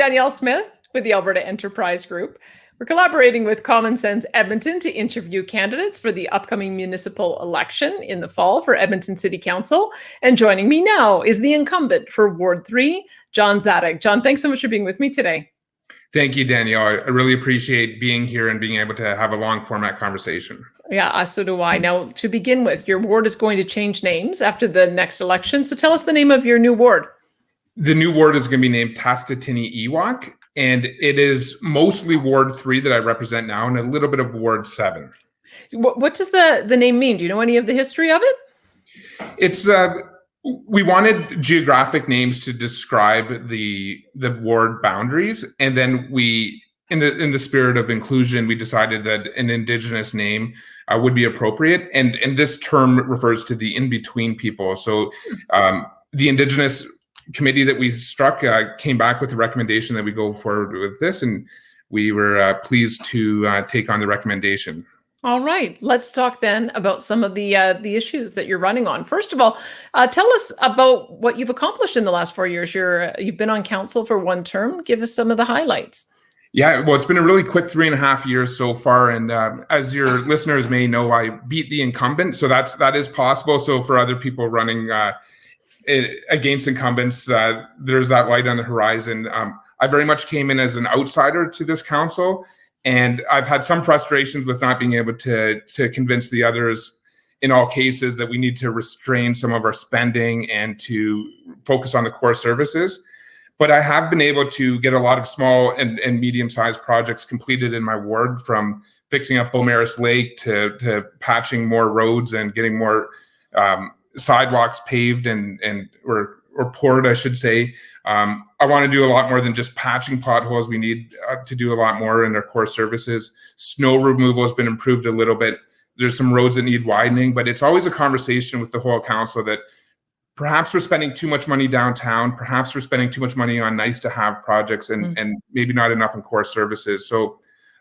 Danielle Smith with the Alberta Enterprise Group. We're collaborating with Common Sense Edmonton to interview candidates for the upcoming municipal election in the fall for Edmonton City Council. And joining me now is the incumbent for Ward 3, Jon Dziadyk. Jon, thanks so much for being with me today. Thank you, Danielle. I really appreciate being here and being able to have a long format conversation. Yeah, so do I. Now, to begin with, your ward is going to change names after the next election. So tell us the name of your new ward. The new ward is going to be named Tastawiyiniwak, and it is mostly Ward 3 that I represent now and a little bit of Ward 7. What does the name mean? Do you know any of the history of it? It's we wanted geographic names to describe the ward boundaries, and then we, in the spirit of inclusion, we decided that an Indigenous name would be appropriate, and this term refers to the in-between people. So the Indigenous committee that we struck came back with a recommendation that we go forward with this, and we were pleased to take on the recommendation. All right, let's talk then about some of the issues that you're running on. First of all, tell us about what you've accomplished in the last 4 years. You've been on council for one term. Give us some of the highlights. Yeah, well, it's been a really quick 3.5 years so far, and as your listeners may know, I beat the incumbent, so that is possible. So for other people running against incumbents, there's that light on the horizon. I very much came in as an outsider to this council, and I've had some frustrations with not being able to convince the others in all cases that we need to restrain some of our spending and to focus on the core services. But I have been able to get a lot of small and medium-sized projects completed in my ward, from fixing up Beaumaris Lake to patching more roads and getting more sidewalks paved or poured, I should say. I want to do a lot more than just patching potholes. We need to do a lot more in our core services. Snow removal has been improved a little bit. There's some roads that need widening, but it's always a conversation with the whole council that perhaps we're spending too much money downtown. Perhaps we're spending too much money on nice to have projects and maybe not enough in core services. So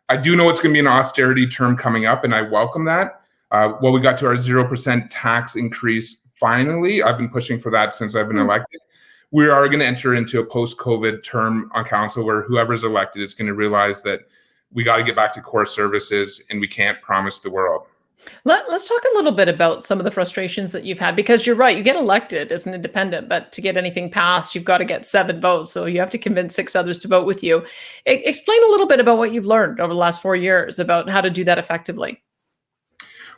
I do know it's going to be an austerity term coming up, and I welcome that. Well, we got to our 0% tax increase finally. I've been pushing for that since I've been elected. We are going to enter into a post-COVID term on council where whoever's elected is going to realize that we got to get back to core services, and we can't promise the world. Let's talk a little bit about some of the frustrations that you've had, because you're right, you get elected as an independent, but to get anything passed, you've got to get 7 votes. So you have to convince 6 others to vote with you. Explain a little bit about what you've learned over the last 4 years about how to do that effectively.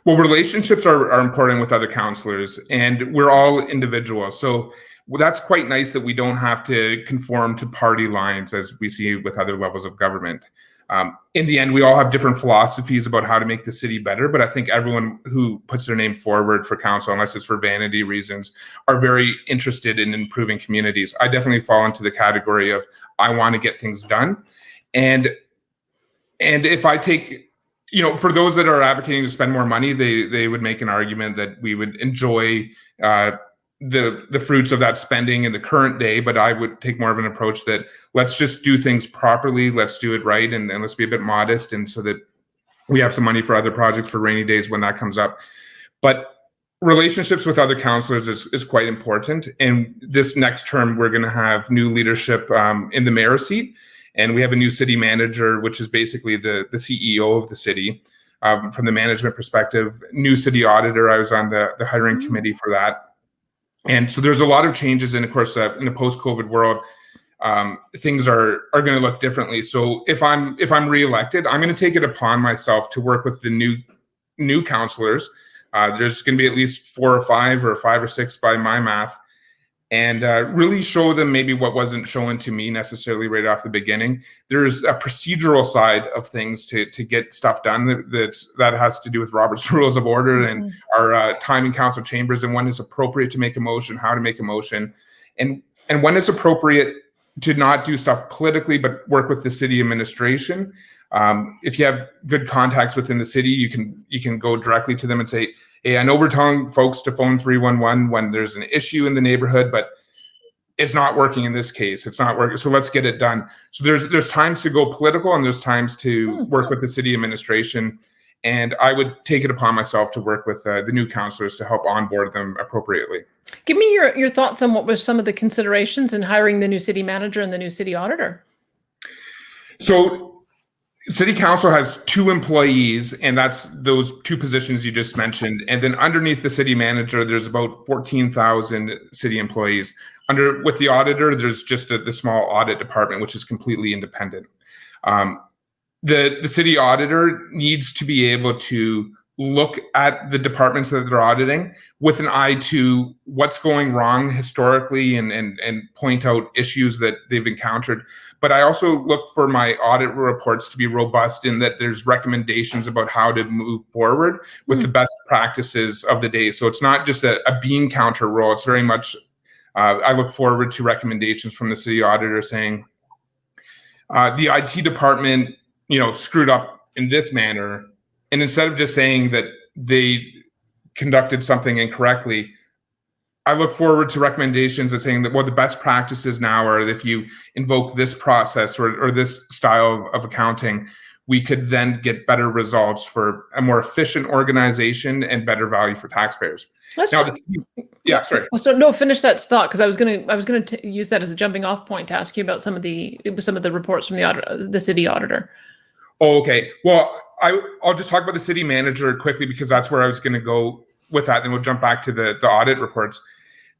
Well, relationships are important with other councillors, and we're all individuals. So that's quite nice that we don't have to conform to party lines as we see with other levels of government. In the end, we all have different philosophies about how to make the city better, but I think everyone who puts their name forward for council, unless it's for vanity reasons, are very interested in improving communities. I definitely fall into the category of I want to get things done. And if I take, for those that are advocating to spend more money, they would make an argument that we would enjoy the fruits of that spending in the current day, but I would take more of an approach that let's just do things properly, let's do it right, and let's be a bit modest, and so that we have some money for other projects for rainy days when that comes up. But relationships with other councillors is quite important, and this next term we're going to have new leadership in the mayor's seat, and we have a new city manager, which is basically the CEO of the city. From the management perspective, new city auditor, I was on the hiring committee for that. And so there's a lot of changes, and of course, in the post-COVID world, things are going to look differently. So if I'm reelected, I'm going to take it upon myself to work with the new councillors. There's going to be at least 4 or 5 or 5 or 6 by my math, and really show them maybe what wasn't shown to me necessarily right off the beginning. There's a procedural side of things to get stuff done that has to do with Robert's Rules of Order and our time in council chambers, and when it's appropriate to make a motion, how to make a motion, and when it's appropriate to not do stuff politically, but work with the city administration. If you have good contacts within the city, you can go directly to them and say, hey, I know we're telling folks to phone 311 when there's an issue in the neighborhood, but it's not working in this case. It's not working. So let's get it done. So there's times to go political, and there's times to work with the city administration. And I would take it upon myself to work with the new councillors to help onboard them appropriately. Give me your thoughts on what were some of the considerations in hiring the new city manager and the new city auditor. So City Council has 2 employees, and that's those 2 positions you just mentioned. And then underneath the city manager, there's about 14,000 city employees. With the auditor, there's just the small audit department, which is completely independent. The city auditor needs to be able to look at the departments that they're auditing with an eye to what's going wrong historically and point out issues that they've encountered. But I also look for my audit reports to be robust in that there's recommendations about how to move forward with the best practices of the day. So it's not just a bean counter role. It's very much, I look forward to recommendations from the city auditor saying, the IT department, screwed up in this manner. And instead of just saying that they conducted something incorrectly, I look forward to recommendations that saying that, well, the best practices now are if you invoke this process or this style of accounting, we could then get better results for a more efficient organization and better value for taxpayers. Sorry. So no, finish that thought, because I was going to use that as a jumping off point to ask you about some of the reports from the city auditor. Oh, okay. Well, I'll just talk about the city manager quickly because that's where I was going to go with that. Then we'll jump back to the audit reports.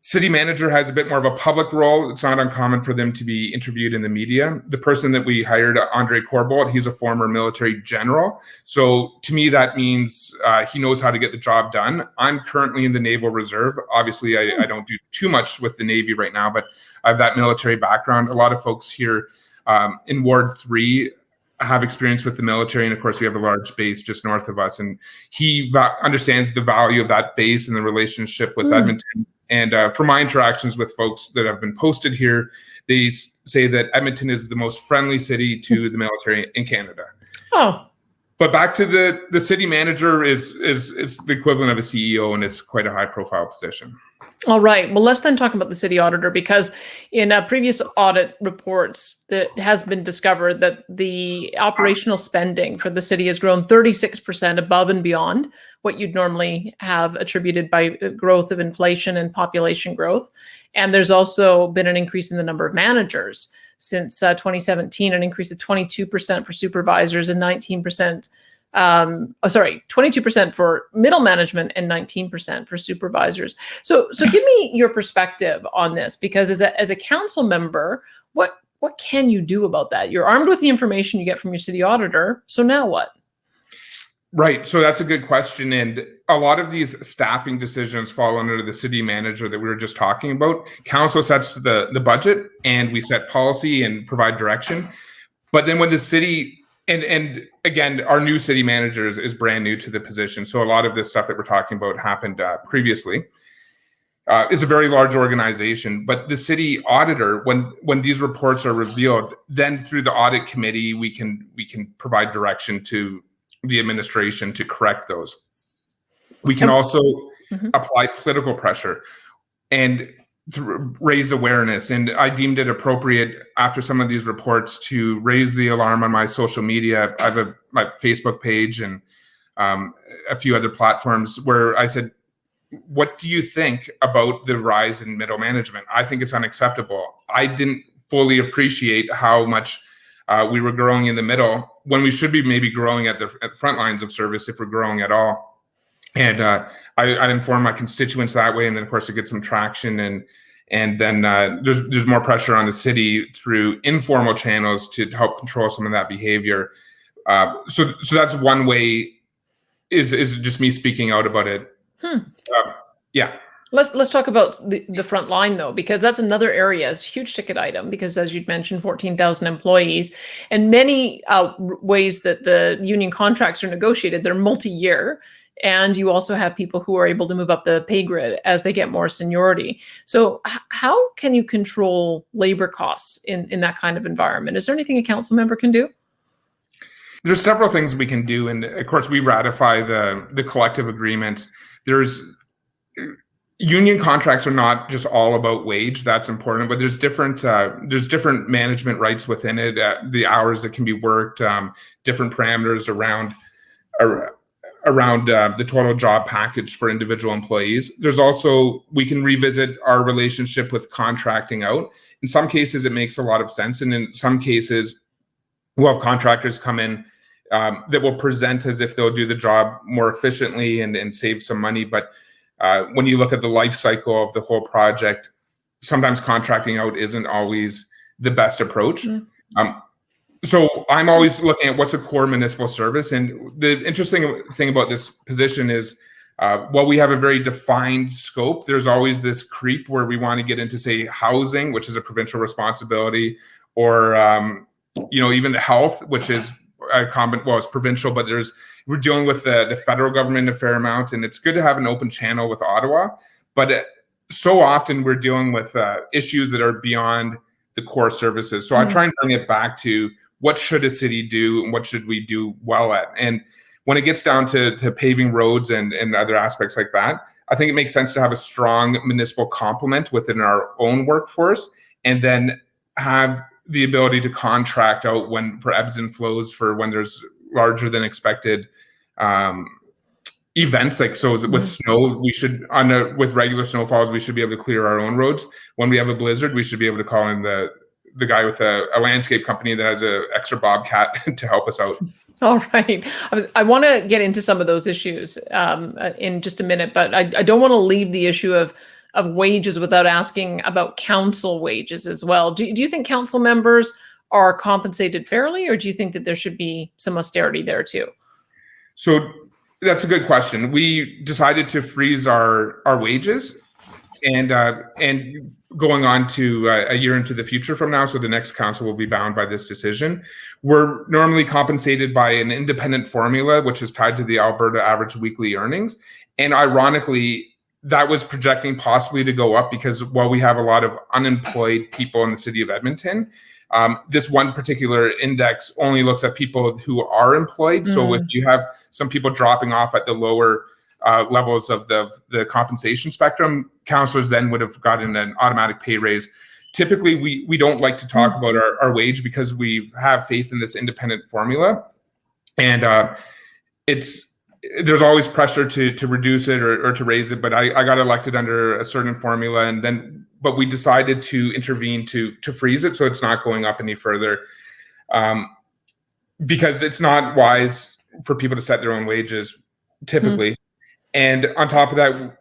City manager has a bit more of a public role. It's not uncommon for them to be interviewed in the media. The person that we hired, Andre Corbold, he's a former military general. So to me, that means he knows how to get the job done. I'm currently in the Naval Reserve. Obviously, I don't do too much with the Navy right now, but I have that military background. A lot of folks here in Ward 3 have experience with the military, and of course we have a large base just north of us, and he understands the value of that base and the relationship with Edmonton. And from my interactions with folks that have been posted here, they say that Edmonton is the most friendly city to the military in Canada. Oh, but back to the city manager is the equivalent of a CEO, and it's quite a high profile position. All right. Well, let's then talk about the city auditor, because in previous audit reports, that has been discovered that the operational spending for the city has grown 36% above and beyond what you'd normally have attributed by growth of inflation and population growth. And there's also been an increase in the number of managers since 2017, an increase of 22% for supervisors and 19%. 22% for middle management and 19% for supervisors. So give me your perspective on this, because as a council member, what can you do about that? You're armed with the information you get from your city auditor. So now what? Right. So that's a good question. And a lot of these staffing decisions fall under the city manager that we were just talking about. Council sets the budget, and we set policy and provide direction. But then when the city and again, our new city manager is brand new to the position. So a lot of this stuff that we're talking about happened previously. It's a very large organization, but the city auditor, when these reports are revealed, then through the audit committee, we can provide direction to the administration to correct those. We can also apply political pressure and raise awareness. And I deemed it appropriate after some of these reports to raise the alarm on my social media. I have my Facebook page and a few other platforms where I said, what do you think about the rise in middle management? I think it's unacceptable. I didn't fully appreciate how much we were growing in the middle when we should be maybe growing at the front lines of service, if we're growing at all. And I inform my constituents that way, and then of course it gets some traction, and then there's more pressure on the city through informal channels to help control some of that behavior. So that's one way, is just me speaking out about it. Yeah. Let's talk about the front line, though, because that's another area. It's a huge ticket item, because as you'd mentioned, 14,000 employees, and many ways that the union contracts are negotiated, they're multi-year. And you also have people who are able to move up the pay grid as they get more seniority. So how can you control labor costs in that kind of environment? Is there anything a council member can do? There's several things we can do. And of course, we ratify the collective agreements. Union contracts are not just all about wage. That's important, but there's different management rights within it, the hours that can be worked, different parameters around the total job package for individual employees. There's also, we can revisit our relationship with contracting out. In some cases, it makes a lot of sense. And in some cases, we'll have contractors come in that will present as if they'll do the job more efficiently and save some money. But when you look at the life cycle of the whole project, sometimes contracting out isn't always the best approach. So I'm always looking at what's a core municipal service. And the interesting thing about this position is, while we have a very defined scope, there's always this creep where we want to get into, say, housing, which is a provincial responsibility, or even health, which is a common, well, it's provincial, but we're dealing with the federal government a fair amount, and it's good to have an open channel with Ottawa. But so often we're dealing with issues that are beyond the core services. So I try and bring it back to what should a city do and what should we do well at. And when it gets down to paving roads and other aspects like that, I think it makes sense to have a strong municipal complement within our own workforce, and then have the ability to contract out for ebbs and flows, for when there's larger than expected events. Like, so with snow, we should, with regular snowfalls, we should be able to clear our own roads. When we have a blizzard, we should be able to call in the guy with a landscape company that has an extra bobcat to help us out. All right. I want to get into some of those issues in just a minute, but I don't want to leave the issue of wages without asking about council wages as well. Do you think council members are compensated fairly, or do you think that there should be some austerity there too? So that's a good question. We decided to freeze our wages, and going on to a year into the future from now, so the next council will be bound by this decision. We're normally compensated by an independent formula, which is tied to the Alberta average weekly earnings. And ironically, that was projecting possibly to go up, because while we have a lot of unemployed people in the city of Edmonton, this one particular index only looks at people who are employed. So if you have some people dropping off at the lower levels of the compensation spectrum, councillors then would have gotten an automatic pay raise. Typically, we don't like to talk about our wage, because we have faith in this independent formula, and there's always pressure to reduce it or to raise it. But I got elected under a certain formula, but we decided to intervene to freeze it, so it's not going up any further, because it's not wise for people to set their own wages typically. And on top of that,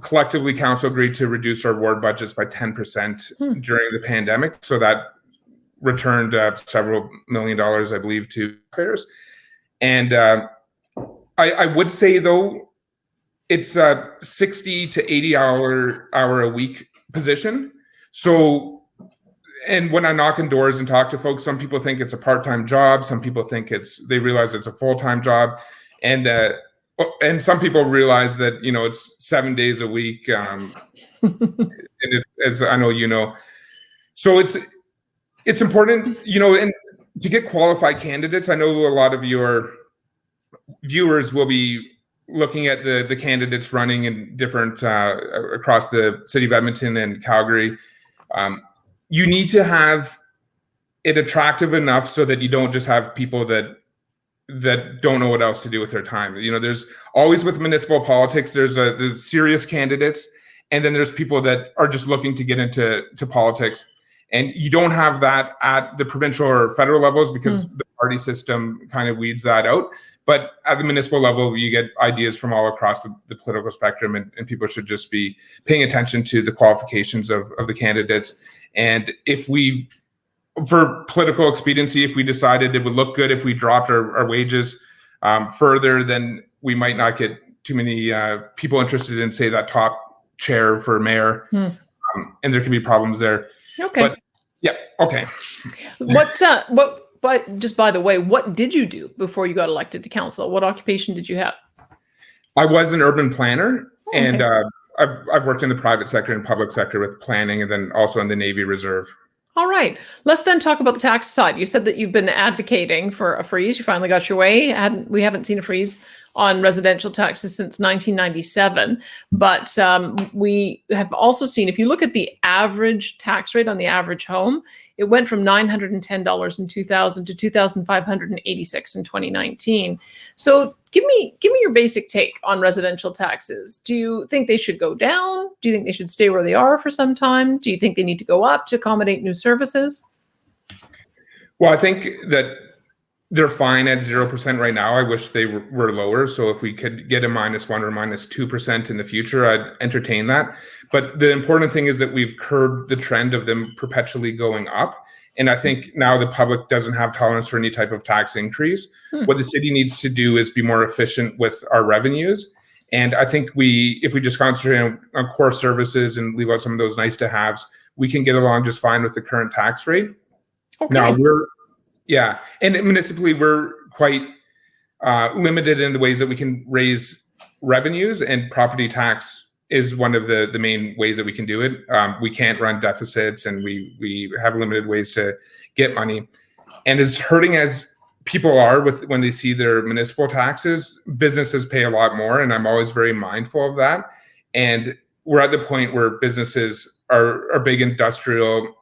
collectively, council agreed to reduce our ward budgets by 10% during the pandemic. So that returned several $1 million, I believe, to payers. And I would say, though, it's a 60 to 80 hour a week position. So, and when I knock on doors and talk to folks, some people think it's a part-time job. Some people think they realize it's a full-time job. And some people realize that, it's 7 days a week. And as I know, so it's important, and to get qualified candidates. I know a lot of your viewers will be looking at the candidates running in different across the city of Edmonton and Calgary. You need to have it attractive enough so that you don't just have people that don't know what else to do with their time. There's always, with municipal politics, there's the serious candidates, and then there's people that are just looking to get into politics. And you don't have that at the provincial or federal levels, because the party system kind of weeds that out. But at the municipal level, you get ideas from all across the political spectrum, and people should just be paying attention to the qualifications of the candidates. And for political expediency, if we decided it would look good if we dropped our wages further, then we might not get too many people interested in, say, that top chair for mayor. And there can be problems there. Okay. But, yeah. Okay. But just by the way, what did you do before you got elected to council? What occupation did you have? I was an urban planner, and I've worked in the private sector and public sector with planning, and then also in the Navy Reserve. All right. Let's then talk about the tax side. You said that you've been advocating for a freeze. You finally got your way. We haven't seen a freeze on residential taxes since 1997. But we have also seen, if you look at the average tax rate on the average home, it went from $910 in 2000 to $2,586 in 2019. So give me your basic take on residential taxes. Do you think they should go down? Do you think they should stay where they are for some time? Do you think they need to go up to accommodate new services? Well, I think that they're fine at 0% right now. I wish they were lower. So if we could get a -1 or -2% in the future, I'd entertain that. But the important thing is that we've curbed the trend of them perpetually going up. And I think now the public doesn't have tolerance for any type of tax increase. What the city needs to do is be more efficient with our revenues. And I think if we just concentrate on core services and leave out some of those nice to haves, we can get along just fine with the current tax rate. Okay. Now yeah, and municipally, we're quite limited in the ways that we can raise revenues, and property tax is one of the main ways that we can do it. We can't run deficits, and we have limited ways to get money. And as hurting as people are when they see their municipal taxes, businesses pay a lot more, and I'm always very mindful of that. And we're at the point where businesses are big industrial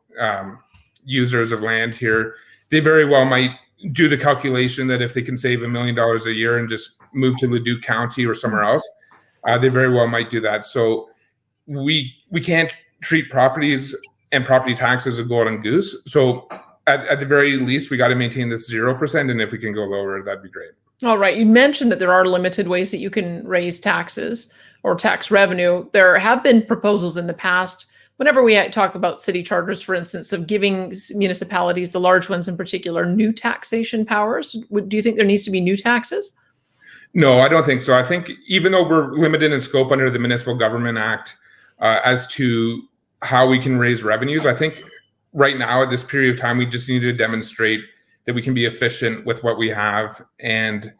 users of land here. They very well might do the calculation that if they can save $1 million a year and just move to Leduc County or somewhere else, they very well might do that. So we can't treat properties and property tax as a golden goose. So at the very least, we got to maintain this 0%. And if we can go lower, that'd be great. All right. You mentioned that there are limited ways that you can raise taxes or tax revenue. There have been proposals in the past, whenever we talk about city charters, for instance, of giving municipalities, the large ones in particular, new taxation powers. Do you think there needs to be new taxes? No, I don't think so. I think even though we're limited in scope under the Municipal Government Act as to how we can raise revenues, I think right now at this period of time, we just need to demonstrate that we can be efficient with what we have and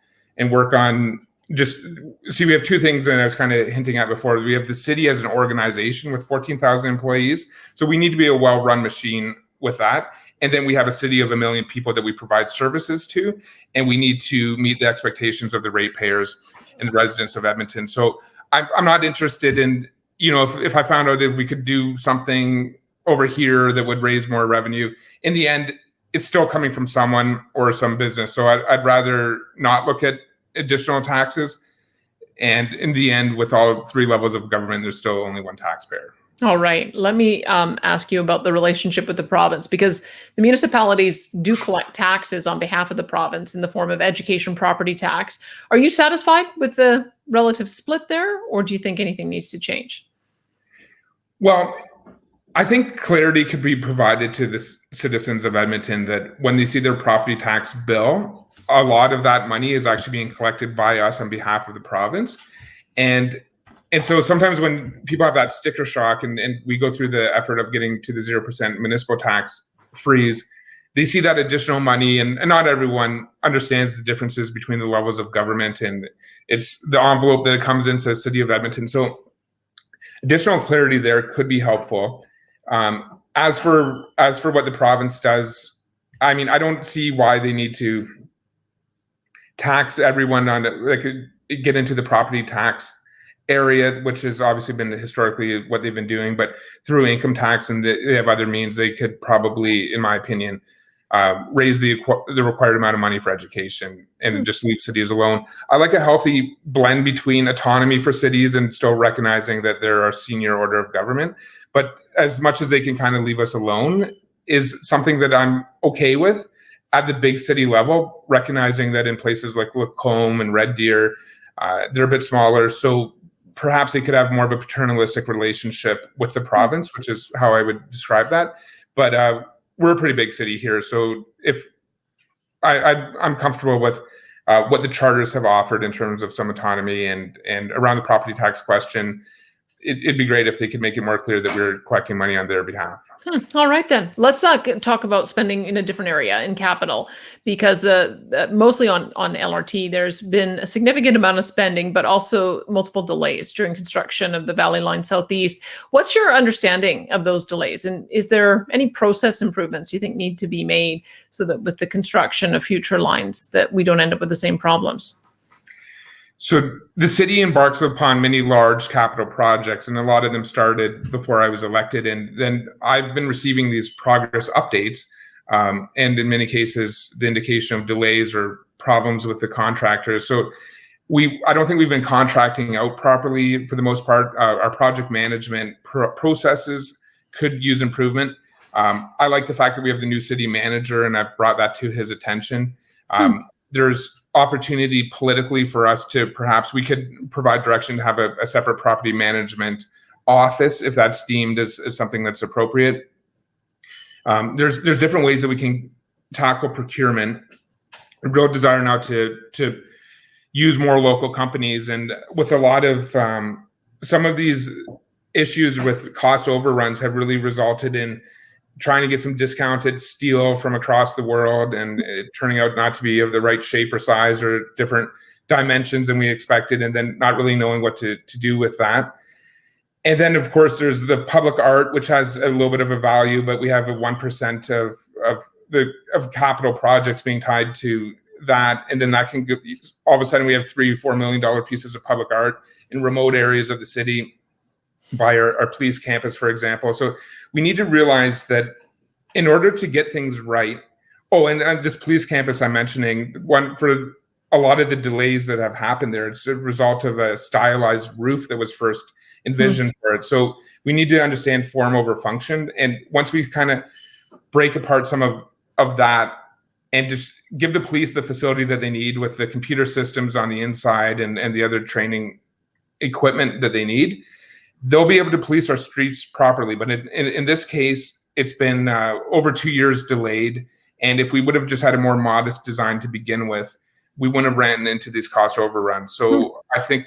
work on we have two things that I was kind of hinting at before. We have the city as an organization with 14,000 employees. So we need to be a well-run machine with that. And then we have a city of 1 million people that we provide services to, and we need to meet the expectations of the ratepayers and the residents of Edmonton. So I'm not interested in, if I found out if we could do something over here that would raise more revenue. In the end, it's still coming from someone or some business. So I'd rather not look at additional taxes. And in the end, with all three levels of government, there's still only one taxpayer. All right. Let me ask you about the relationship with the province, because the municipalities do collect taxes on behalf of the province in the form of education property tax. Are you satisfied with the relative split there, or do you think anything needs to change? Well, I think clarity could be provided to the citizens of Edmonton that when they see their property tax bill, a lot of that money is actually being collected by us on behalf of the province. And so sometimes when people have that sticker shock and we go through the effort of getting to the 0% municipal tax freeze, they see that additional money, and not everyone understands the differences between the levels of government, and it's the envelope that it comes into the city of Edmonton. So additional clarity there could be helpful. As for what the province does, I mean, I don't see why they need to tax everyone get into the property tax area, which has obviously been historically what they've been doing, but through income tax, and they have other means, they could probably, in my opinion, raise the required amount of money for education and just leave cities alone. I like a healthy blend between autonomy for cities and still recognizing that they're a senior order of government. But as much as they can kind of leave us alone is something that I'm okay with at the big city level, recognizing that in places like Lacombe and Red Deer, they're a bit smaller. So perhaps they could have more of a paternalistic relationship with the province, which is how I would describe that. But we're a pretty big city here. So if I'm comfortable with what the charters have offered in terms of some autonomy and around the property tax question, it'd be great if they could make it more clear that we're collecting money on their behalf. All right, then. Let's talk about spending in a different area, in capital, because mostly on LRT, there's been a significant amount of spending, but also multiple delays during construction of the Valley Line Southeast. What's your understanding of those delays? And is there any process improvements you think need to be made so that with the construction of future lines that we don't end up with the same problems? So the city embarks upon many large capital projects, and a lot of them started before I was elected. And then I've been receiving these progress updates, and in many cases, the indication of delays or problems with the contractors. So I don't think we've been contracting out properly for the most part. Our project management processes could use improvement. I like the fact that we have the new city manager, and I've brought that to his attention. There's opportunity politically for us to we could provide direction to have a separate property management office if that's deemed as something that's appropriate. There's different ways that we can tackle procurement. A real desire now to use more local companies, and with a lot of some of these issues with cost overruns have really resulted in trying to get some discounted steel from across the world and it turning out not to be of the right shape or size or different dimensions than we expected, and then not really knowing what to do with that. And then, of course, there's the public art, which has a little bit of a value, but we have a 1% of capital projects being tied to that, and then that can go, all of a sudden we have $3-4 million pieces of public art in remote areas of the city by our police campus, for example. So we need to realize that in order to get things right, and this police campus I'm mentioning, one for a lot of the delays that have happened there, it's a result of a stylized roof that was first envisioned for it. So we need to understand form over function, and once we kind of break apart some of that and just give the police the facility that they need with the computer systems on the inside and the other training equipment that they need, they'll be able to police our streets properly. But in this case, it's been over 2 years delayed. And if we would have just had a more modest design to begin with, we wouldn't have ran into these cost overruns. So I think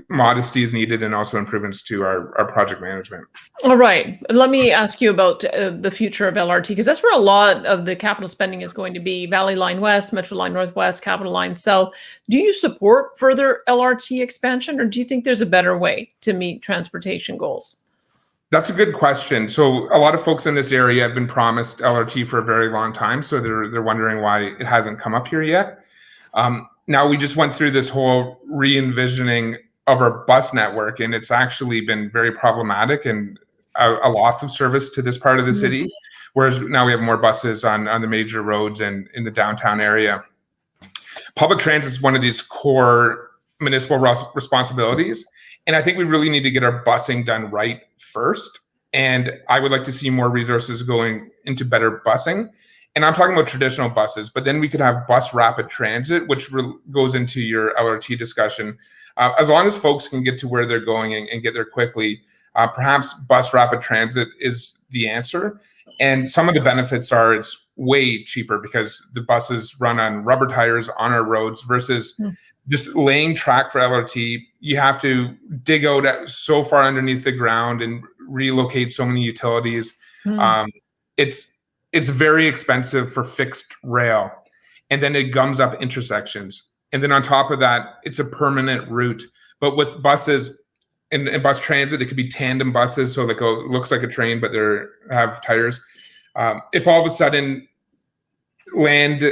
modesty is needed, and also improvements to our project management. All right. Let me ask you about the future of LRT, because that's where a lot of the capital spending is going to be. Valley Line West, Metro Line Northwest, Capital Line South. Do you support further LRT expansion, or do you think there's a better way to meet transportation goals? That's a good question. So a lot of folks in this area have been promised LRT for a very long time, so they're wondering why it hasn't come up here yet. Now, we just went through this whole re-envisioning of our bus network, and it's actually been very problematic and a loss of service to this part of the city, whereas now we have more buses on the major roads and in the downtown area. Public transit is one of these core municipal responsibilities, and I think we really need to get our busing done right first, and I would like to see more resources going into better busing. And I'm talking about traditional buses, but then we could have bus rapid transit, which goes into your LRT discussion. As long as folks can get to where they're going and get there quickly, perhaps bus rapid transit is the answer. And some of the benefits are it's way cheaper because the buses run on rubber tires on our roads versus just laying track for LRT. You have to dig out so far underneath the ground and relocate so many utilities. It's very expensive for fixed rail, and then it gums up intersections. And then on top of that, it's a permanent route. But with buses and bus transit, it could be tandem buses, so it looks like a train, but they have tires. If all of a sudden land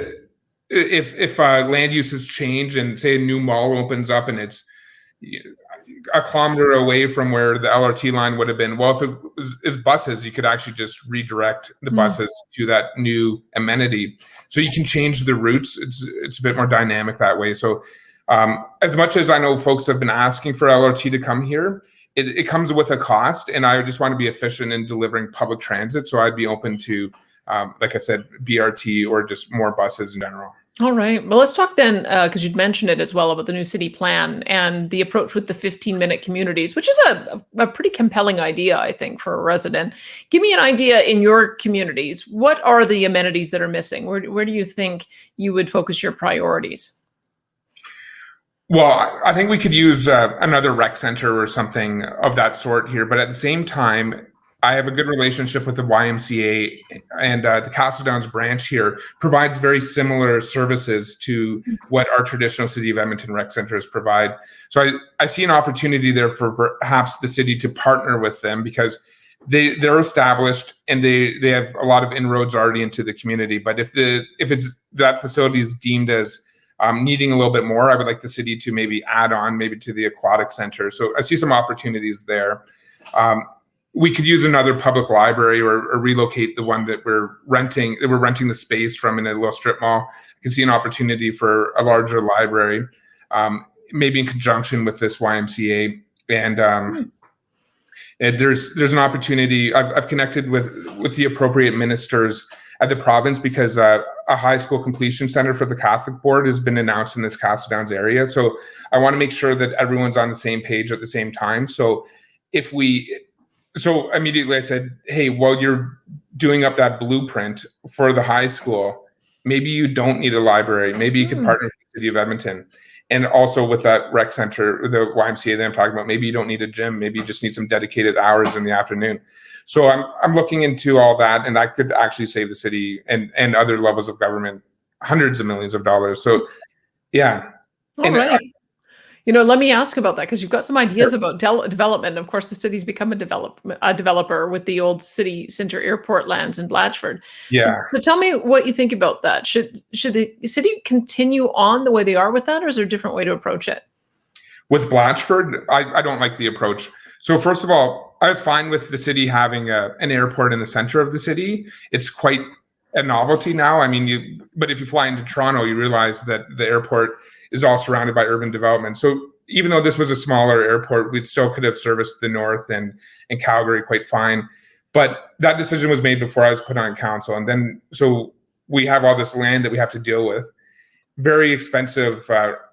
uses change, and say a new mall opens up and it's a kilometer away from where the LRT line would have been. Well, if it was buses, you could actually just redirect the buses to that new amenity. So you can change the routes. It's a bit more dynamic that way. So as much as I know folks have been asking for LRT to come here, it comes with a cost, and I just want to be efficient in delivering public transit. So I'd be open to, like I said, BRT or just more buses in general. All right. Well, let's talk then, because you'd mentioned it as well, about the new city plan and the approach with the 15-minute communities, which is a pretty compelling idea, I think, for a resident. Give me an idea in your communities. What are the amenities that are missing? Where do you think you would focus your priorities? Well, I think we could use another rec center or something of that sort here. But at the same time, I have a good relationship with the YMCA, and the Castle Downs branch here provides very similar services to what our traditional City of Edmonton rec centers provide. So I see an opportunity there for perhaps the city to partner with them, because they're established and they have a lot of inroads already into the community. But if that facility is deemed as needing a little bit more, I would like the city to maybe add on maybe to the aquatic center. So I see some opportunities there. We could use another public library or relocate the one that we're renting the space from in a little strip mall. I can see an opportunity for a larger library, maybe in conjunction with this YMCA. And there's an opportunity. I've connected with the appropriate ministers at the province because a high school completion center for the Catholic Board has been announced in this Castle Downs area. So I want to make sure that everyone's on the same page at the same time. So immediately I said, hey, while you're doing up that blueprint for the high school, maybe you don't need a library. Maybe you could partner with the City of Edmonton. And also with that rec center, the YMCA that I'm talking about, maybe you don't need a gym. Maybe you just need some dedicated hours in the afternoon. So I'm looking into all that, and that could actually save the city and other levels of government hundreds of millions of dollars. So, yeah. All right. Let me ask about that, because you've got some ideas about development. Of course, the city's become a developer with the old city center airport lands in Blatchford. Yeah. So tell me what you think about that. Should the city continue on the way they are with that, or is there a different way to approach it? With Blatchford, I don't like the approach. So first of all, I was fine with the city having an airport in the center of the city. It's quite a novelty now. I mean, but if you fly into Toronto, you realize that the airport is all surrounded by urban development. So even though this was a smaller airport, we still could have serviced the north and Calgary quite fine. But that decision was made before I was put on council. And then, so we have all this land that we have to deal with. Very expensive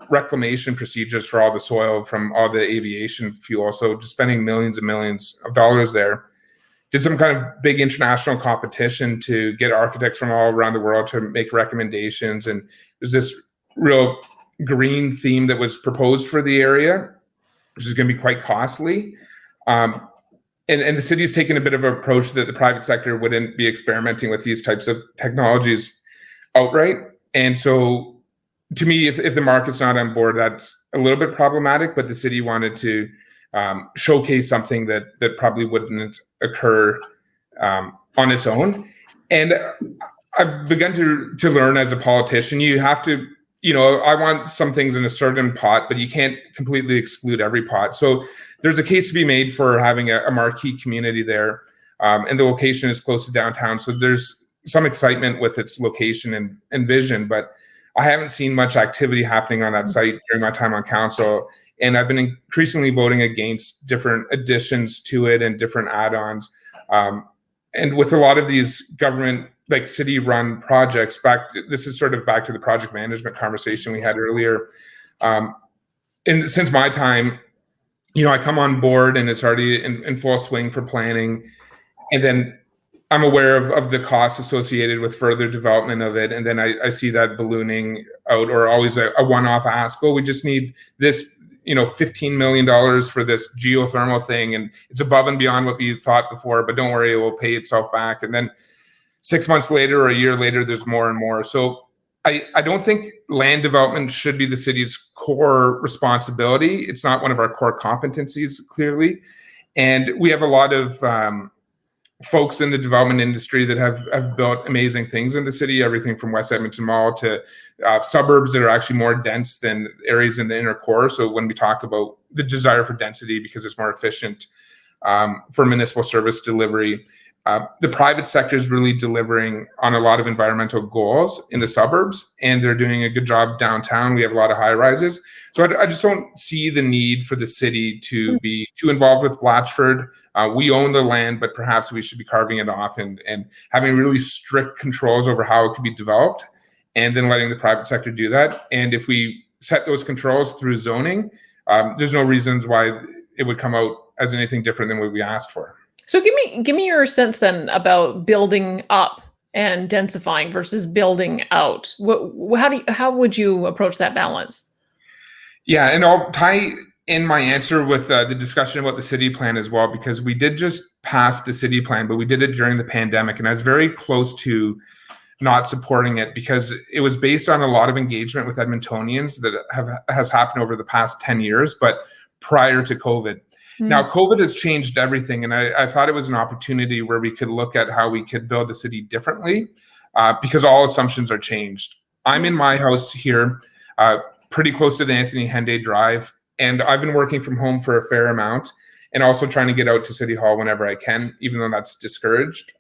reclamation procedures for all the soil from all the aviation fuel. So just spending millions and millions of dollars there. Did some kind of big international competition to get architects from all around the world to make recommendations. And there's this real green theme that was proposed for the area, which is going to be quite costly. And the city's taken a bit of an approach that the private sector wouldn't be experimenting with these types of technologies outright. And so to me, if the market's not on board, that's a little bit problematic, but the city wanted to showcase something that probably wouldn't occur on its own. And I've begun to learn as a politician, you have to, I want some things in a certain pot, but you can't completely exclude every pot. So there's a case to be made for having a marquee community there. And the location is close to downtown. So there's some excitement with its location and vision, but I haven't seen much activity happening on that site during my time on council. And I've been increasingly voting against different additions to it and different add-ons. And with a lot of these government, like city-run projects, this is sort of back to the project management conversation we had earlier. And since my time, I come on board and it's already in full swing for planning. And then I'm aware of the costs associated with further development of it. And then I see that ballooning out, or always a one-off ask, we just need this, $15 million for this geothermal thing. And it's above and beyond what we thought before, but don't worry, it will pay itself back. And then 6 months later or a year later, there's more and more. So I don't think land development should be the city's core responsibility. It's not one of our core competencies, clearly. And we have a lot of folks in the development industry that have built amazing things in the city, everything from West Edmonton Mall to suburbs that are actually more dense than areas in the inner core. So when we talk about the desire for density because it's more efficient for municipal service delivery, the private sector is really delivering on a lot of environmental goals in the suburbs, and they're doing a good job downtown. We have a lot of high rises. So I just don't see the need for the city to be too involved with Blatchford. We own the land, but perhaps we should be carving it off and having really strict controls over how it could be developed, and then letting the private sector do that. And if we set those controls through zoning, there's no reasons why it would come out as anything different than what we asked for. So give me your sense then building up and densifying versus building out. How would you approach that balance? Yeah, and I'll tie in my answer with the discussion about the city plan as well, because we did just pass the city plan, but we did it during the pandemic, and I was very close to not supporting it because it was based on a lot of engagement with Edmontonians that has happened over the past 10 years, but prior to COVID. Now, COVID has changed everything, and I thought it was an opportunity where we could look at how we could build the city differently because all assumptions are changed. I'm in my house here, pretty close to the Anthony Henday Drive, and I've been working from home for a fair amount and also trying to get out to City Hall whenever I can, even though that's discouraged.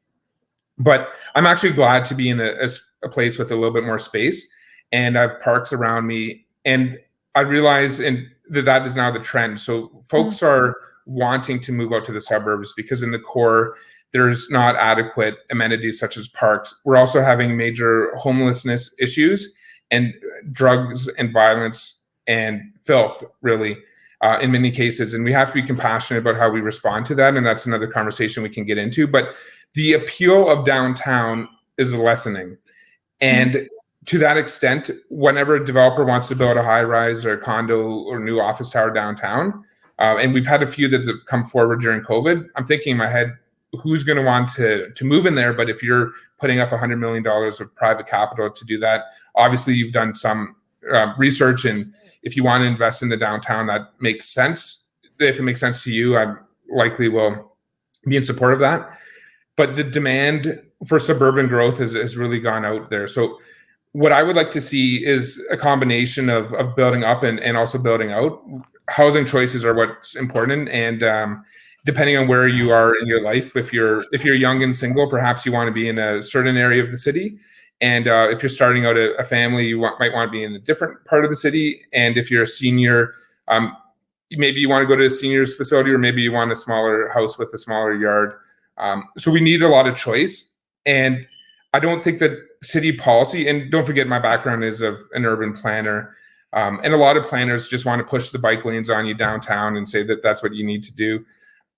But I'm actually glad to be in a place with a little bit more space, and I have parks around me, and I realize that is now the trend. So folks are wanting to move out to the suburbs because in the core, There's not adequate amenities such as parks. We're also having major homelessness issues and drugs and violence and filth, really, in many cases. And we have to be compassionate about how we respond to that. And that's another conversation we can get into. But the appeal of downtown is lessening. And to that extent, whenever a developer wants to build a high-rise or a condo or new office tower downtown, and we've had a few that have come forward during COVID, I'm thinking in my head, who's going to want to move in there? But if you're putting up $100 million of private capital to do that, obviously you've done some research, and if you want to invest in the downtown, that makes sense. If it makes sense to you, I likely will be in support of that. But the demand for suburban growth has really gone out there. So what I would like to see is a combination of building up and also building out. Housing choices are what's important, and depending on where you are in your life, if you're young and single, perhaps you want to be in a certain area of the city. And if you're starting out a family, you might want to be in a different part of the city. And if you're a senior, maybe you want to go to a seniors facility, or maybe you want a smaller house with a smaller yard. So we need a lot of choice. And I don't think that city policy, and don't forget my background is of an urban planner, and a lot of planners just want to push the bike lanes on you downtown and say that that's what you need to do.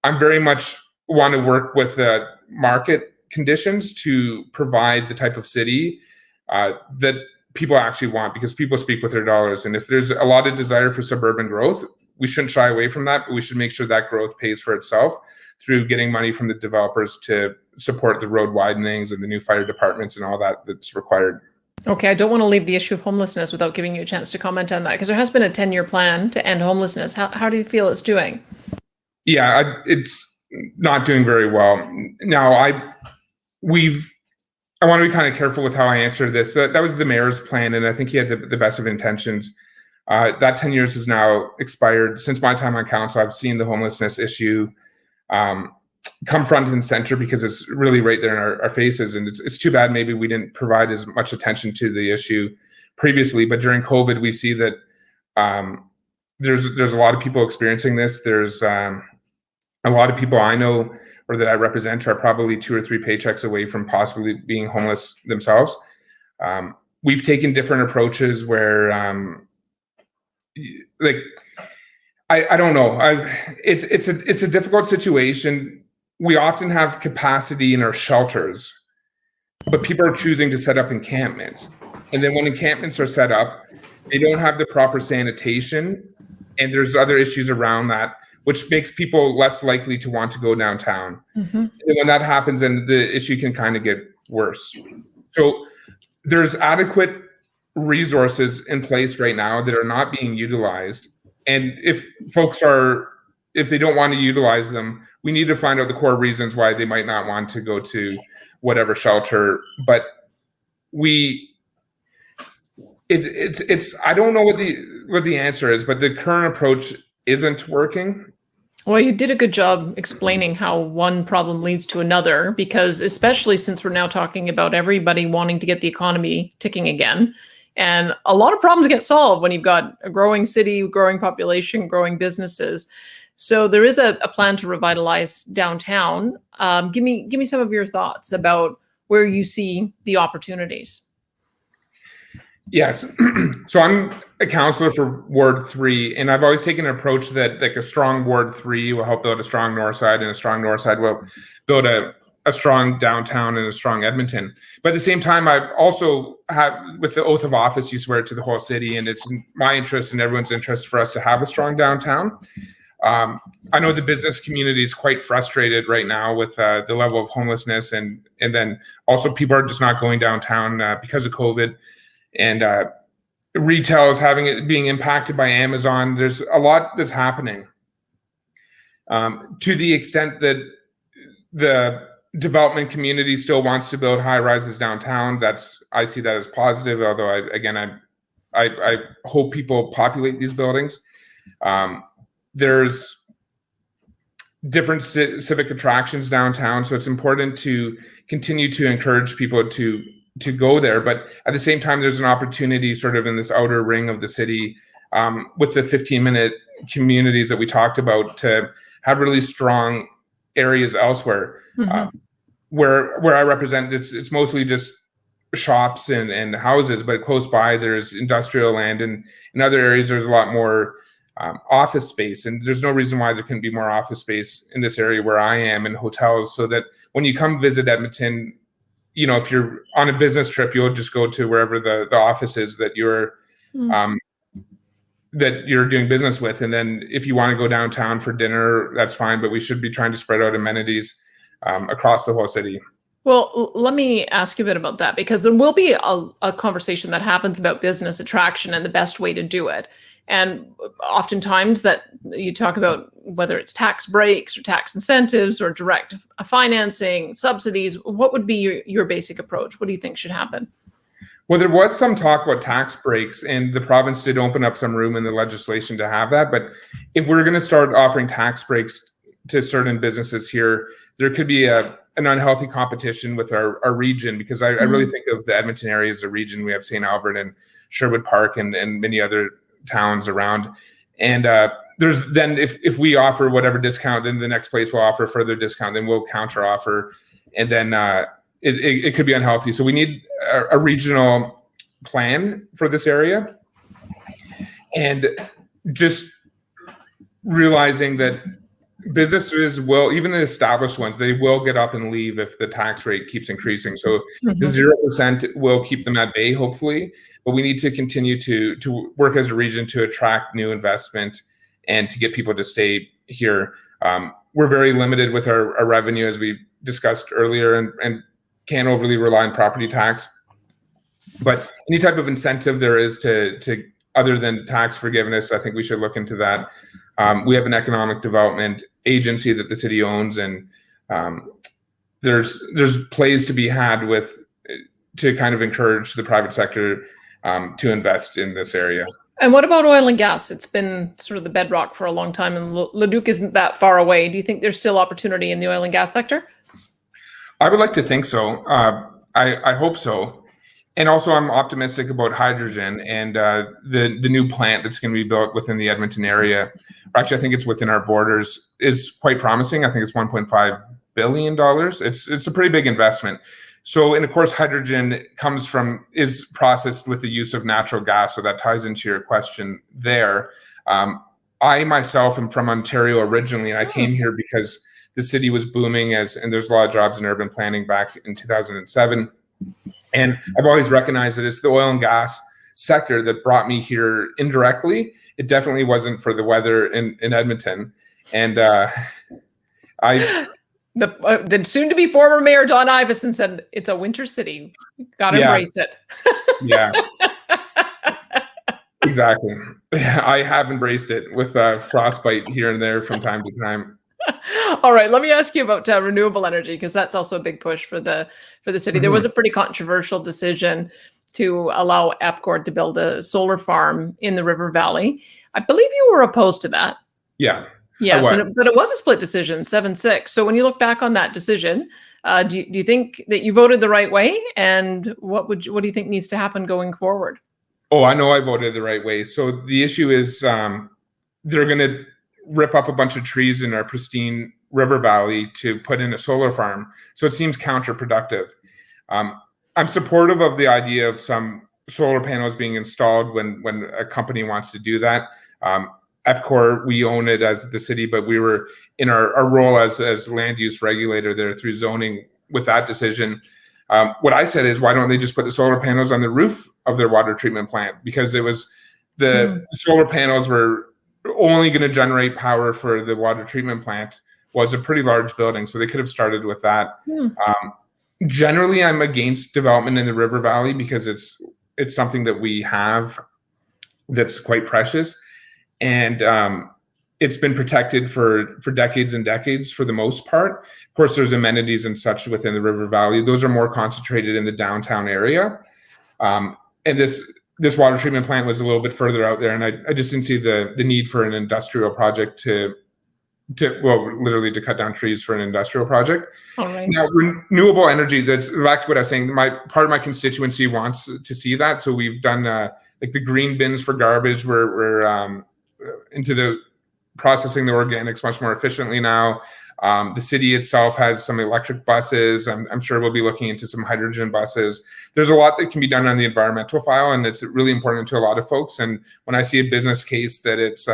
I'm very much want to work with market conditions to provide the type of city that people actually want, because people speak with their dollars. And if there's a lot of desire for suburban growth, we shouldn't shy away from that, but we should make sure that growth pays for itself through getting money from the developers to support the road widenings and the new fire departments and all that's required. Okay, I don't want to leave the issue of homelessness without giving you a chance to comment on that, because there has been a 10-year plan to end homelessness. How do you feel it's doing? Yeah, it's not doing very well. Now, I want to be kind of careful with how I answer this. That was the mayor's plan, and I think he had the best of intentions. That 10 years has now expired. Since my time on council, I've seen the homelessness issue come front and center, because it's really right there in our faces. And it's too bad maybe we didn't provide as much attention to the issue previously. But during COVID, we see that there's a lot of people experiencing this. There's a lot of people I know or that I represent are probably 2 or 3 paychecks away from possibly being homeless themselves. We've taken different approaches where, I don't know. It's a difficult situation. We often have capacity in our shelters, but people are choosing to set up encampments. And then when encampments are set up, they don't have the proper sanitation, and there's other issues around that, which makes people less likely to want to go downtown. Mm-hmm. And when that happens, then the issue can kind of get worse. So there's adequate resources in place right now that are not being utilized. And if they don't want to utilize them, we need to find out the core reasons why they might not want to go to whatever shelter. But I don't know what the answer is, but the current approach isn't working. Well, you did a good job explaining how one problem leads to another, because especially since we're now talking about everybody wanting to get the economy ticking again, and a lot of problems get solved when you've got a growing city, growing population, growing businesses. So there is a plan to revitalize downtown. Give me some of your thoughts about where you see the opportunities. Yes. So I'm a councillor for Ward 3, and I've always taken an approach that like a strong Ward 3 will help build a strong north side, and a strong north side will build a strong downtown and a strong Edmonton. But at the same time, I also have, with the oath of office, you swear to the whole city, and it's in my interest and everyone's interest for us to have a strong downtown. I know the business community is quite frustrated right now with the level of homelessness, and then also people are just not going downtown because of COVID. And retail is being impacted by Amazon. There's a lot that's happening. To the extent that the development community still wants to build high rises downtown, I see that as positive. Although I hope people populate these buildings. There's different civic attractions downtown, so it's important to continue to encourage people to go there. But at the same time, there's an opportunity sort of in this outer ring of the city with the 15-minute communities that we talked about to have really strong areas elsewhere. Mm-hmm. where I represent, it's mostly just shops and houses, but close by there's industrial land, and in other areas there's a lot more office space, and there's no reason why there couldn't be more office space in this area where I am, in hotels, so that when you come visit Edmonton, if you're on a business trip, you'll just go to wherever the office is that you're doing business with. And then if you want to go downtown for dinner, that's fine, but we should be trying to spread out amenities across the whole city. Well, let me ask you a bit about that, because there will be a conversation that happens about business attraction and the best way to do it. And oftentimes that you talk about whether it's tax breaks or tax incentives or direct financing, subsidies. What would be your basic approach? What do you think should happen? Well, there was some talk about tax breaks, and the province did open up some room in the legislation to have that. But if we're going to start offering tax breaks to certain businesses here, there could be an unhealthy competition with our region, because I really think of the Edmonton area as a region. We have St. Albert and Sherwood Park and many other towns around. And there's then if we offer whatever discount, then the next place will offer further discount, then we'll counter offer. And then it could be unhealthy. So we need a regional plan for this area. And just realizing that businesses will, even the established ones, they will get up and leave if the tax rate keeps increasing. So the 0% will keep them at bay, hopefully. But we need to continue to work as a region to attract new investment and to get people to stay here. We're very limited with our revenue, as we discussed earlier, and can't overly rely on property tax. But any type of incentive there is to other than tax forgiveness, I think we should look into that. We have an economic development agency that the city owns, and there's plays to be had to kind of encourage the private sector to invest in this area. And what about oil and gas? It's been sort of the bedrock for a long time, and Leduc isn't that far away. Do you think there's still opportunity in the oil and gas sector? I would like to think so. I hope so. And also, I'm optimistic about hydrogen and the new plant that's going to be built within the Edmonton area. Actually, I think it's within our borders, is quite promising. I think it's $1.5 billion. It's a pretty big investment. So, and of course, hydrogen is processed with the use of natural gas. So that ties into your question there. I myself am from Ontario originally, and I came here because the city was booming and there's a lot of jobs in urban planning back in 2007. And I've always recognized that it's the oil and gas sector that brought me here indirectly. It definitely wasn't for the weather in Edmonton. And the soon-to-be former mayor, Don Iveson, said it's a winter city. Got to embrace it. Yeah. Exactly. I have embraced it with frostbite here and there from time to time. All right, let me ask you about renewable energy, because that's also a big push for the city. There was a pretty controversial decision to allow EPCOR to build a solar farm in the River Valley. I believe you were opposed to that. Yeah. Yes, but it was a split decision, 7-6. So when you look back on that decision, do you think that you voted the right way? And what do you think needs to happen going forward? Oh, I know I voted the right way. So the issue is they're going to rip up a bunch of trees in our pristine river valley to put in a solar farm. So it seems counterproductive. I'm supportive of the idea of some solar panels being installed when a company wants to do that. EPCOR, we own it as the city, but we were in our role as land use regulator there through zoning with that decision. What I said is, why don't they just put the solar panels on the roof of their water treatment plant? Because it was the solar panels were only going to generate power for the water treatment plant. Was a pretty large building, so they could have started with that. Generally, I'm against development in the River Valley because it's something that we have that's quite precious, and it's been protected for decades and decades for the most part. Of course, there's amenities and such within the River Valley. Those are more concentrated in the downtown area, and this water treatment plant was a little bit further out there, and I just didn't see the need for an industrial project to literally to cut down trees for an industrial project. All right. Now, renewable energy, that's back to what I was saying, part of my constituency wants to see that. So we've done like the green bins for garbage. We're into the processing the organics much more efficiently now. The city itself has some electric buses. I'm sure we'll be looking into some hydrogen buses. There's a lot that can be done on the environmental file, and it's really important to a lot of folks. And when I see a business case that it's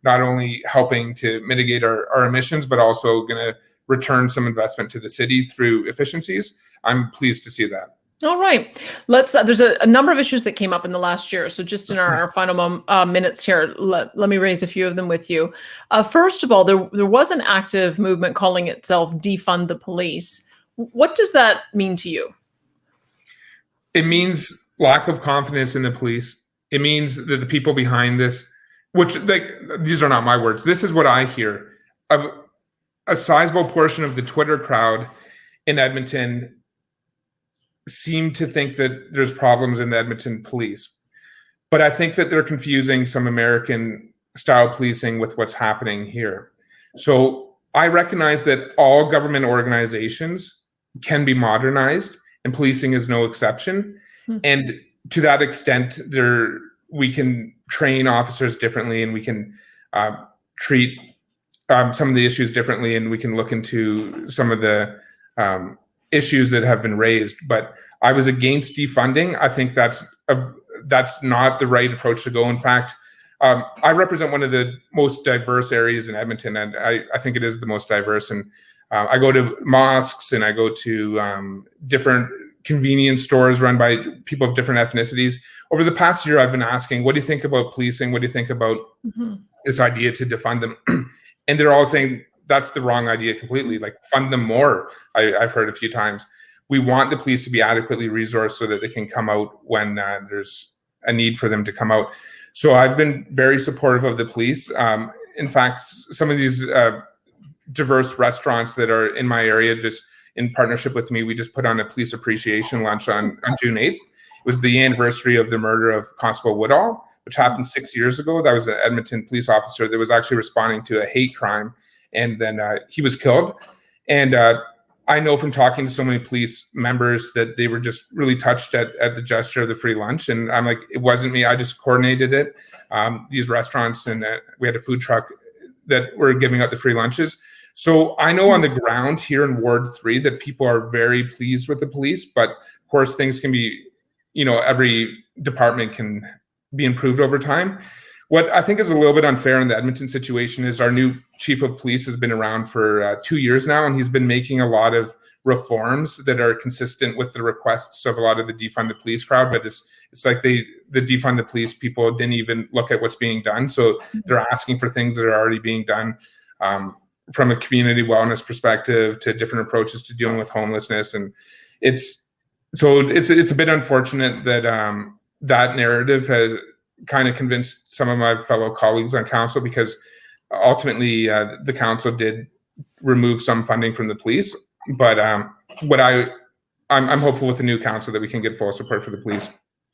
not only helping to mitigate our emissions, but also going to return some investment to the city through efficiencies, I'm pleased to see that. All right. Let's. There's a number of issues that came up in the last year. So just in our final minutes here, let me raise a few of them with you. First of all, there was an active movement calling itself Defund the Police. What does that mean to you? It means lack of confidence in the police. It means that the people behind this, which these are not my words, this is what I hear. A sizable portion of the Twitter crowd in Edmonton seem to think that there's problems in the Edmonton police. But I think that they're confusing some American style policing with what's happening here. So I recognize that all government organizations can be modernized, and policing is no exception. And to that extent, we can train officers differently, and we can treat some of the issues differently, and we can look into some of the issues that have been raised. But I was against defunding. I think that's not the right approach to go. In fact, I represent one of the most diverse areas in Edmonton, and I think it is the most diverse. And I go to mosques, and I go to different convenience stores run by people of different ethnicities. Over the past year, I've been asking, what do you think about policing? What do you think about this idea to defund them? And they're all saying, that's the wrong idea completely. Like, fund them more. I've heard a few times. We want the police to be adequately resourced so that they can come out when there's a need for them to come out. So I've been very supportive of the police. In fact, some of these diverse restaurants that are in my area, just in partnership with me, we just put on a police appreciation lunch on June 8th. It was the anniversary of the murder of Constable Woodall, which happened 6 years ago. That was an Edmonton police officer that was actually responding to a hate crime. And then he was killed. And I know from talking to so many police members that they were just really touched at the gesture of the free lunch. And I'm like, it wasn't me. I just coordinated it. These restaurants, and we had a food truck that were giving out the free lunches. So I know on the ground here in Ward 3 that people are very pleased with the police. But of course, things can be, every department can be improved over time. What I think is a little bit unfair in the Edmonton situation is our new chief of police has been around for 2 years now, and he's been making a lot of reforms that are consistent with the requests of a lot of the defund the police crowd. But it's like the defund the police people didn't even look at what's being done. So they're asking for things that are already being done, from a community wellness perspective to different approaches to dealing with homelessness. And it's a bit unfortunate that that narrative has kind of convinced some of my fellow colleagues on council, because ultimately the council did remove some funding from the police. But I'm hopeful with the new council that we can get full support for the police.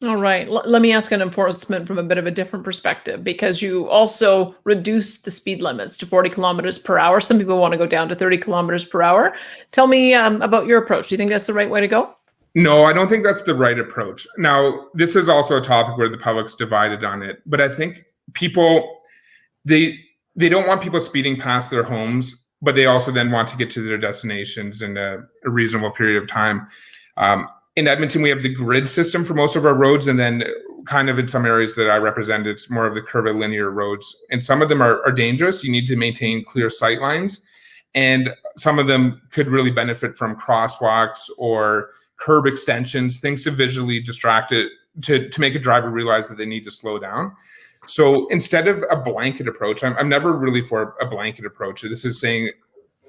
All right. Let me ask an enforcement from a bit of a different perspective, because you also reduce the speed limits to 40 kilometers per hour. Some people want to go down to 30 kilometers per hour. Tell me about your approach. Do you think that's the right way to go? No, I don't think that's the right approach. Now, this is also a topic where the public's divided on it, but I think people, they don't want people speeding past their homes, but they also then want to get to their destinations in a reasonable period of time. In Edmonton, we have the grid system for most of our roads, and then kind of in some areas that I represent, it's more of the curvilinear roads. And some of them are dangerous. You need to maintain clear sight lines. And some of them could really benefit from crosswalks or curb extensions, things to visually distract it, to make a driver realize that they need to slow down. So instead of a blanket approach, I'm never really for a blanket approach. This is saying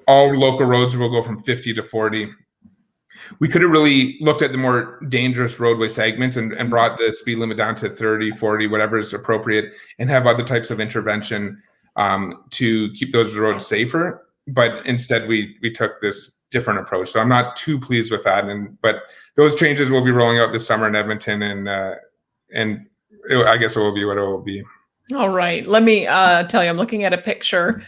all local roads will go from 50 to 40. We could have really looked at the more dangerous roadway segments and brought the speed limit down to 30, 40, whatever is appropriate, and have other types of intervention to keep those roads safer. But instead, we took this different approach. So I'm not too pleased with that. But those changes will be rolling out this summer in Edmonton, and I guess it will be what it will be. All right. Let me tell you, I'm looking at a picture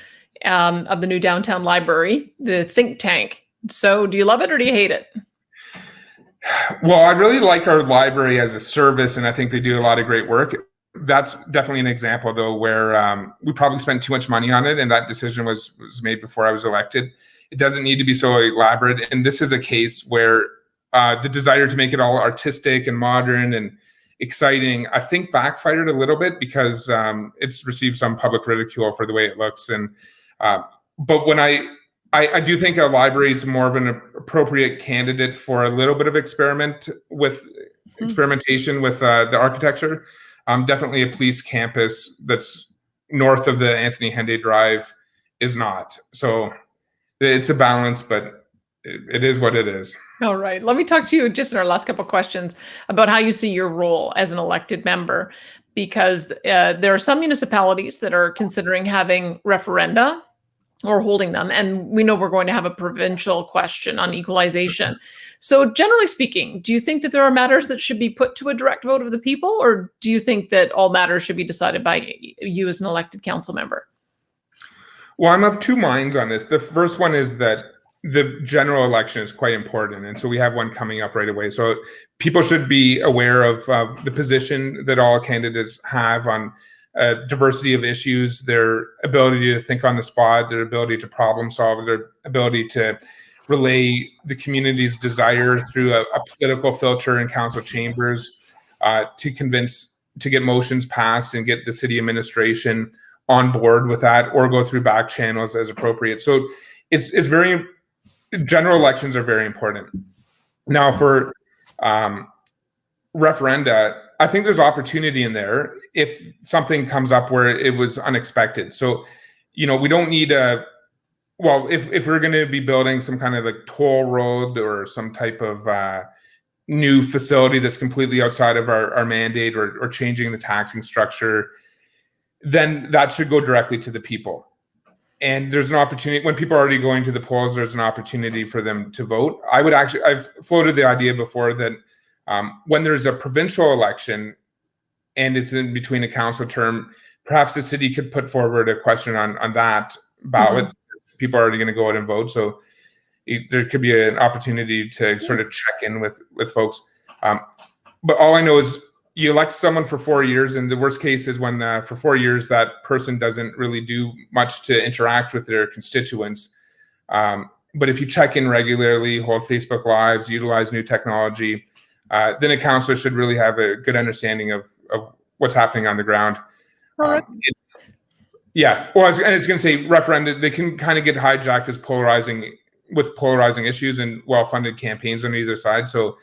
of the new downtown library, the think tank. So do you love it or do you hate it? Well, I really like our library as a service, and I think they do a lot of great work. that's definitely an example, though, where we probably spent too much money on it, and that decision was made before I was elected. It doesn't need to be so elaborate, and this is a case where the desire to make it all artistic and modern and exciting, I think, backfired a little bit because it's received some public ridicule for the way it looks. And but when I do think a library is more of an appropriate candidate for a little bit of experimentation with the architecture. Definitely a police campus that's north of the Anthony Henday Drive is not. So it's a balance, but it is what it is. All right. Let me talk to you just in our last couple of questions about how you see your role as an elected member, because there are some municipalities that are considering having referenda or holding them. And we know we're going to have a provincial question on equalization. So generally speaking, do you think that there are matters that should be put to a direct vote of the people, or do you think that all matters should be decided by you as an elected council member? Well, I'm of two minds on this. The first one is that the general election is quite important. And so we have one coming up right away. So people should be aware of the position that all candidates have on diversity of issues, their ability to think on the spot, their ability to problem solve, their ability to relay the community's desire through a political filter in council chambers to get motions passed and get the city administration on board with that, or go through back channels as appropriate. So it's very, general elections are very important. Now for referenda, I think there's opportunity in there if something comes up where it was unexpected. So, we don't need if we're going to be building some kind of like toll road or some type of new facility that's completely outside of our mandate, or changing the taxing structure, then that should go directly to the people. And there's an opportunity when people are already going to the polls, there's an opportunity for them to vote. I've floated the idea before that when there's a provincial election and it's in between a council term, perhaps the city could put forward a question on that ballot. Mm-hmm. People are already going to go out and vote. So there could be an opportunity to sort of check in with folks. But all I know is you elect someone for 4 years, and the worst case is when for 4 years that person doesn't really do much to interact with their constituents. But if you check in regularly, hold Facebook Lives, utilize new technology, then a councillor should really have a good understanding of what's happening on the ground. Well, I was going to say referenda, they can kind of get hijacked as polarizing issues and well-funded campaigns on either side. So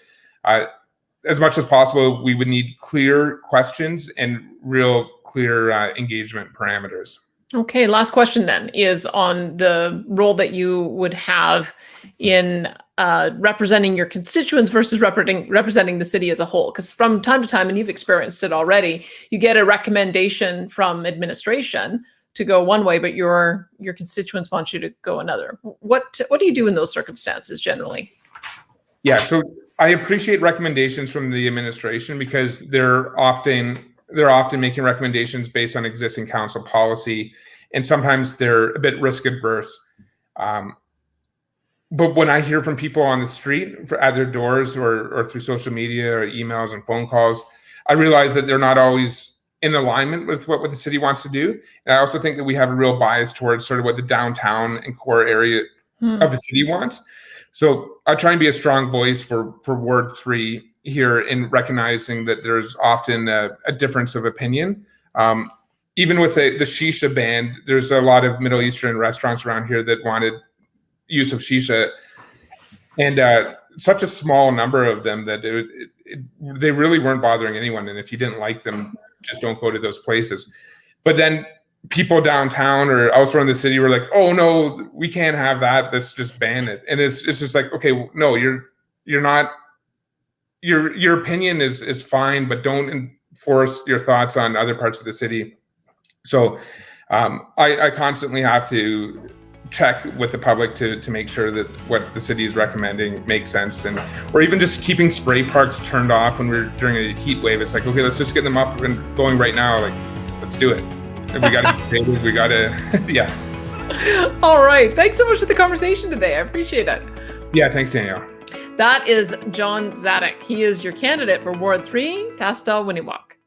as much as possible, we would need clear questions and real clear engagement parameters. Okay, last question then is on the role that you would have in representing your constituents versus representing the city as a whole. Because from time to time, and you've experienced it already, you get a recommendation from administration to go one way, but your constituents want you to go another. What do you do in those circumstances generally? Yeah, so I appreciate recommendations from the administration because they're often making recommendations based on existing council policy, and sometimes they're a bit risk adverse. But when I hear from people on the street at their doors or through social media or emails and phone calls, I realize that they're not always in alignment with what the city wants to do. And I also think that we have a real bias towards sort of what the downtown and core area of the city wants. So I try and be a strong voice for Ward 3 here in recognizing that there's often a difference of opinion. Even with the shisha ban, there's a lot of Middle Eastern restaurants around here that wanted use of shisha, and such a small number of them that they really weren't bothering anyone. And if you didn't like them, just don't go to those places. But then people downtown or elsewhere in the city were like, "Oh no, we can't have that. Let's just ban it." And it's just like, okay, no, you're not. Your opinion is fine, but don't enforce your thoughts on other parts of the city. So I constantly have to check with the public to make sure that what the city is recommending makes sense, or even just keeping spray parks turned off when we're during a heat wave. It's like, okay, let's just get them up and going right now. Like, let's do it. And we got to be creative. We got to, yeah. All right. Thanks so much for the conversation today. I appreciate it. Yeah, thanks, Danielle. That is Jon Dziadyk. He is your candidate for Ward 3, Tastawiyiniwak.